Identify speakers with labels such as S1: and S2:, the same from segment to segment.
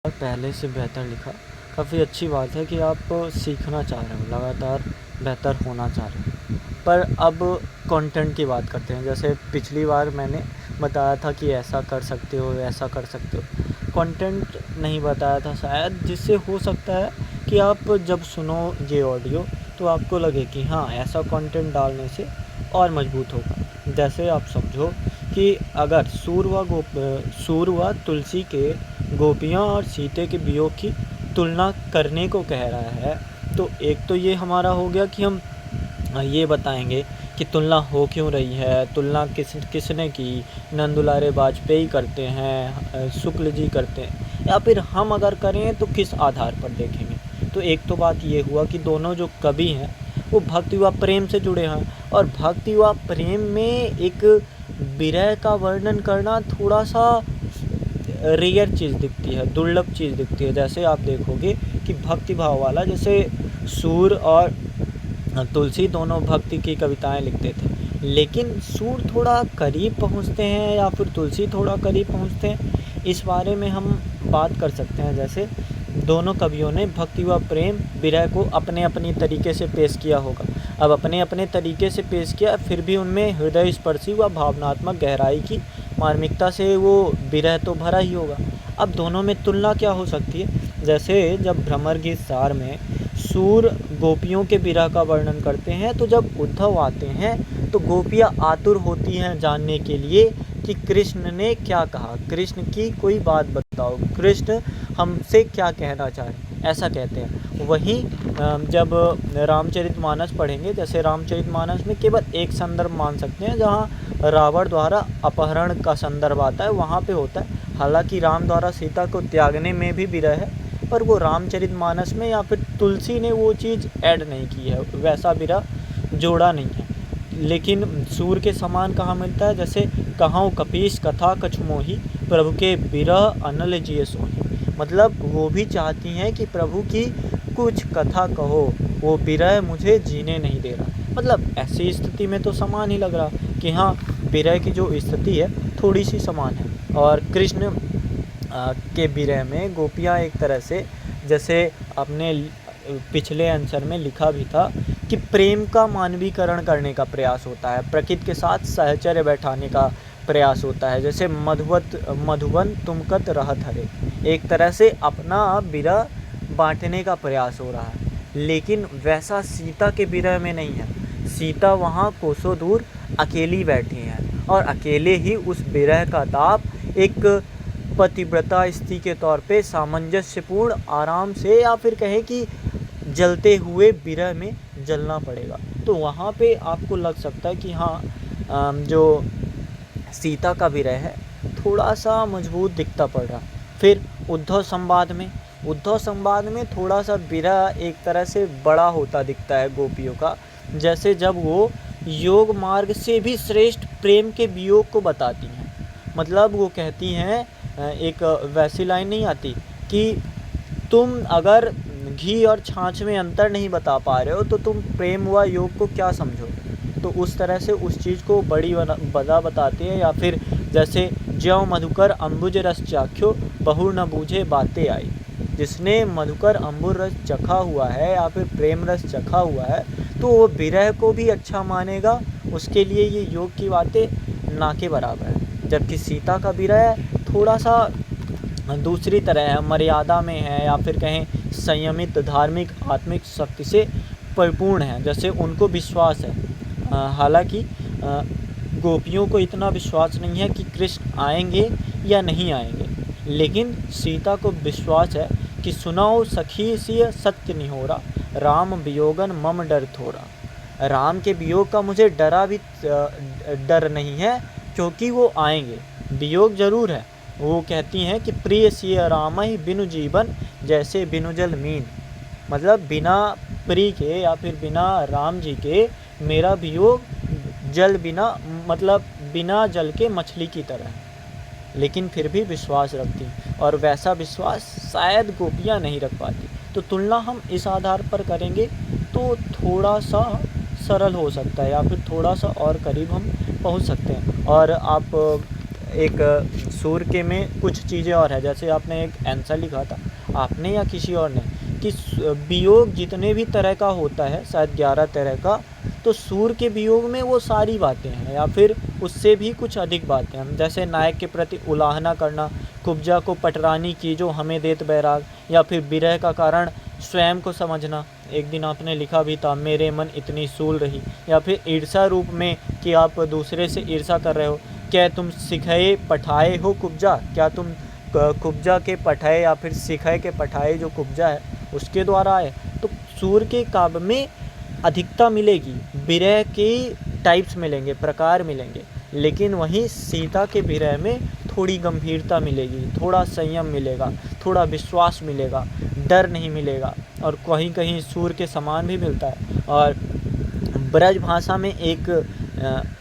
S1: और पहले से बेहतर लिखा। काफ़ी अच्छी बात है कि आप सीखना चाह रहे हो, लगातार बेहतर होना चाह रहे हो। पर अब कंटेंट की बात करते हैं। जैसे पिछली बार मैंने बताया था कि ऐसा कर सकते हो, ऐसा कर सकते हो। कंटेंट नहीं बताया था शायद, जिससे हो सकता है कि आप जब सुनो ये ऑडियो तो आपको लगे कि हाँ, ऐसा कंटेंट डालने से और मजबूत होगा। जैसे आप समझो कि अगर सूर व तुलसी के गोपियाँ और सीते के वियोग की तुलना करने को कह रहा है, तो एक तो ये हमारा हो गया कि हम ये बताएंगे कि तुलना हो क्यों रही है, तुलना किसने की। नंद दुलारे वाजपेयी करते हैं, शुक्ल जी करते हैं, या फिर हम अगर करें तो किस आधार पर देखेंगे। तो एक तो बात ये हुआ कि दोनों जो कवि हैं वो भक्ति व प्रेम से जुड़े हैं, और भक्ति व प्रेम में एक विरह का वर्णन करना थोड़ा सा रेयर चीज़ दिखती है, दुर्लभ चीज़ दिखती है। जैसे आप देखोगे कि भक्ति भाव वाला, जैसे सूर और तुलसी दोनों भक्ति की कविताएं लिखते थे, लेकिन सूर थोड़ा करीब पहुंचते हैं या फिर तुलसी थोड़ा करीब पहुंचते हैं, इस बारे में हम बात कर सकते हैं। जैसे दोनों कवियों ने भक्ति व प्रेम विरह को अपने अपनी तरीके से पेश किया होगा। अब अपने अपने तरीके से पेश किया, फिर भी उनमें हृदय स्पर्शी व भावनात्मक गहराई की मार्मिकता से वो विरह तो भरा ही होगा। अब दोनों में तुलना क्या हो सकती है? जैसे जब भ्रमर गीत सार में सूर गोपियों के विरह का वर्णन करते हैं, तो जब उद्धव आते हैं तो गोपियाँ आतुर होती हैं जानने के लिए कि कृष्ण ने क्या कहा, कृष्ण की कोई बात बताओ, कृष्ण हमसे क्या कहना चाह रहे हैं, ऐसा कहते हैं। वहीं जब रामचरितमानस पढ़ेंगे, जैसे रामचरितमानस में केवल एक संदर्भ मान सकते हैं जहाँ रावण द्वारा अपहरण का संदर्भ आता है, वहाँ पे होता है। हालांकि राम द्वारा सीता को त्यागने में भी विरह है, पर वो रामचरितमानस में या फिर तुलसी ने वो चीज़ ऐड नहीं की है, वैसा विरह जोड़ा नहीं है। लेकिन सूर के समान कहाँ मिलता है? जैसे कहाँ कपीस कथा कछु मोही, प्रभु के विरह अनल जिय सोही। मतलब वो भी चाहती हैं कि प्रभु की कुछ कथा कहो, वो विरह मुझे जीने नहीं दे रहा। मतलब ऐसी स्थिति में तो समान ही लग रहा कि हाँ, विरह की जो स्थिति है थोड़ी सी समान है। और कृष्ण के विरह में गोपियाँ एक तरह से, जैसे अपने पिछले आंसर में लिखा भी था कि प्रेम का मानवीकरण करने का प्रयास होता है, प्रकृति के साथ सहचर्य बैठाने का प्रयास होता है। जैसे मधुवन तुमकत रहत हरे, एक तरह से अपना विरह बांटने का प्रयास हो रहा है। लेकिन वैसा सीता के विरह में नहीं है। सीता वहाँ कोसों दूर अकेली बैठी हैं, और अकेले ही उस विरह का ताप एक पतिव्रता स्त्री के तौर पे सामंजस्यपूर्ण आराम से, या फिर कहें कि जलते हुए विरह में जलना पड़ेगा। तो वहाँ पे आपको लग सकता है कि हाँ, जो सीता का विरह है थोड़ा सा मजबूत दिखता पड़ रहा। फिर उद्धव संवाद में थोड़ा सा विरह एक तरह से बड़ा होता दिखता है गोपियों का। जैसे जब वो योग मार्ग से भी श्रेष्ठ प्रेम के वियोग को बताती हैं। मतलब वो कहती हैं, एक वैसी लाइन नहीं आती कि तुम अगर घी और छाछ में अंतर नहीं बता पा रहे हो तो तुम प्रेम व योग को क्या समझोगे। तो उस तरह से उस चीज़ को बड़ी बड़ा बताती है। या फिर जैसे ज्यों मधुकर अम्बुज रस चाख्यो, बहु न बूझे बातें आई। जिसने मधुकर अम्बुर रस चखा हुआ है या फिर प्रेम रस चखा हुआ है, तो वो विरह को भी अच्छा मानेगा, उसके लिए ये योग की बातें ना के बराबर है। जबकि सीता का विरह थोड़ा सा दूसरी तरह है, मर्यादा में है, या फिर कहें संयमित, धार्मिक, आत्मिक शक्ति से परिपूर्ण है। जैसे उनको विश्वास है, हालांकि गोपियों को इतना विश्वास नहीं है कि कृष्ण आएंगे या नहीं आएंगे, लेकिन सीता को विश्वास है कि सुनाओ सखी सिय सत्य निहोरा, राम वियोगन मम डर थोड़ा। राम के वियोग का मुझे डर नहीं है, क्योंकि वो आएंगे। वियोग जरूर है। वो कहती हैं कि प्रिय सिय राम ही बिनु जीवन, जैसे बिनु जल मीन। मतलब बिना प्रिय के या फिर बिना राम जी के मेरा वियोग जल बिना, मतलब बिना जल के मछली की तरह है। लेकिन फिर भी विश्वास रखती, और वैसा विश्वास शायद गोपियाँ नहीं रख पाती। तो तुलना हम इस आधार पर करेंगे तो थोड़ा सा सरल हो सकता है, या फिर थोड़ा सा और करीब हम पहुंच सकते हैं। और आप एक सूर के में कुछ चीज़ें और है, जैसे आपने एक आंसर लिखा था, आपने या किसी और ने, कि वियोग जितने भी तरह का होता है, शायद 11 तरह का, तो सूर के वियोग में वो सारी बातें हैं या फिर उससे भी कुछ अधिक बातें हैं। जैसे नायक के प्रति उलाहना करना, कुब्जा को पटरानी की जो हमें देत बैराग, या फिर विरह का कारण स्वयं को समझना। एक दिन आपने लिखा भी था, मेरे मन इतनी सूल रही, या फिर ईर्षा रूप में कि आप दूसरे से ईर्षा कर रहे हो। क्या तुम सिखाए पठाए हो कुब्जा, क्या तुम कुब्जा के पठाए या फिर सिखाए के पठाए जो कुब्जा है उसके द्वारा आए। तो सूर के काव्य में अधिकता मिलेगी, विरह के टाइप्स मिलेंगे, प्रकार मिलेंगे, लेकिन वहीं सीता के विरह में थोड़ी गंभीरता मिलेगी, थोड़ा संयम मिलेगा, थोड़ा विश्वास मिलेगा, डर नहीं मिलेगा, और कहीं कहीं सूर के समान भी मिलता है। और ब्रज भाषा में एक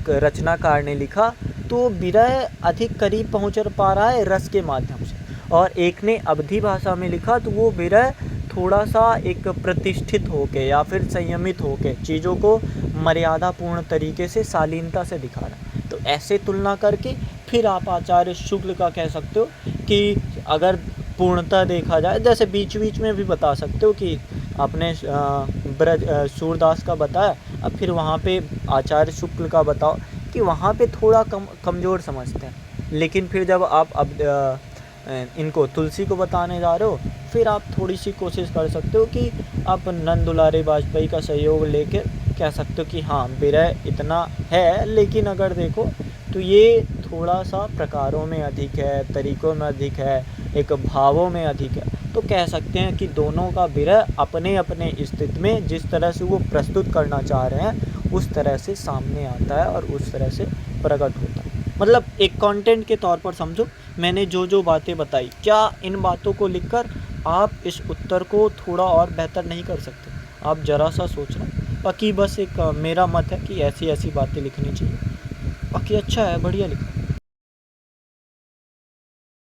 S1: रचनाकार ने लिखा तो विरह अधिक करीब पहुंच पा रहा है रस के माध्यम से, और एक ने अवधी भाषा में लिखा तो वो विरह थोड़ा सा एक प्रतिष्ठित होके या फिर संयमित होके चीज़ों को मर्यादापूर्ण तरीके से शालीनता से दिखा रहा है। तो ऐसे तुलना करके फिर आप आचार्य शुक्ल का कह सकते हो कि अगर पूर्णता देखा जाए, जैसे बीच बीच में भी बता सकते हो कि आपने ब्रज सूरदास का बताया, अब फिर वहाँ पे आचार्य शुक्ल का बताओ कि वहाँ पे थोड़ा कमज़ोर समझते हैं, लेकिन फिर जब आप अब इनको तुलसी को बताने जा रहे हो, फिर आप थोड़ी सी कोशिश कर सकते हो कि आप नंद दुलारे वाजपेयी का सहयोग लेकर कह सकते हो कि हाँ विरह इतना है, लेकिन अगर देखो तो ये थोड़ा सा प्रकारों में अधिक है, तरीक़ों में अधिक है, एक भावों में अधिक है। तो कह सकते हैं कि दोनों का विरह अपने अपने स्थिति में जिस तरह से वो प्रस्तुत करना चाह रहे हैं उस तरह से सामने आता है और उस तरह से प्रकट होता है। मतलब एक कंटेंट के तौर पर समझो, मैंने जो जो बातें बताई, क्या इन बातों को लिखकर आप इस उत्तर को थोड़ा और बेहतर नहीं कर सकते? आप ज़रा सा सोचना। बाकी बस एक मेरा मत है कि ऐसी ऐसी बातें लिखनी चाहिए। बाकी अच्छा है, बढ़िया लिखा।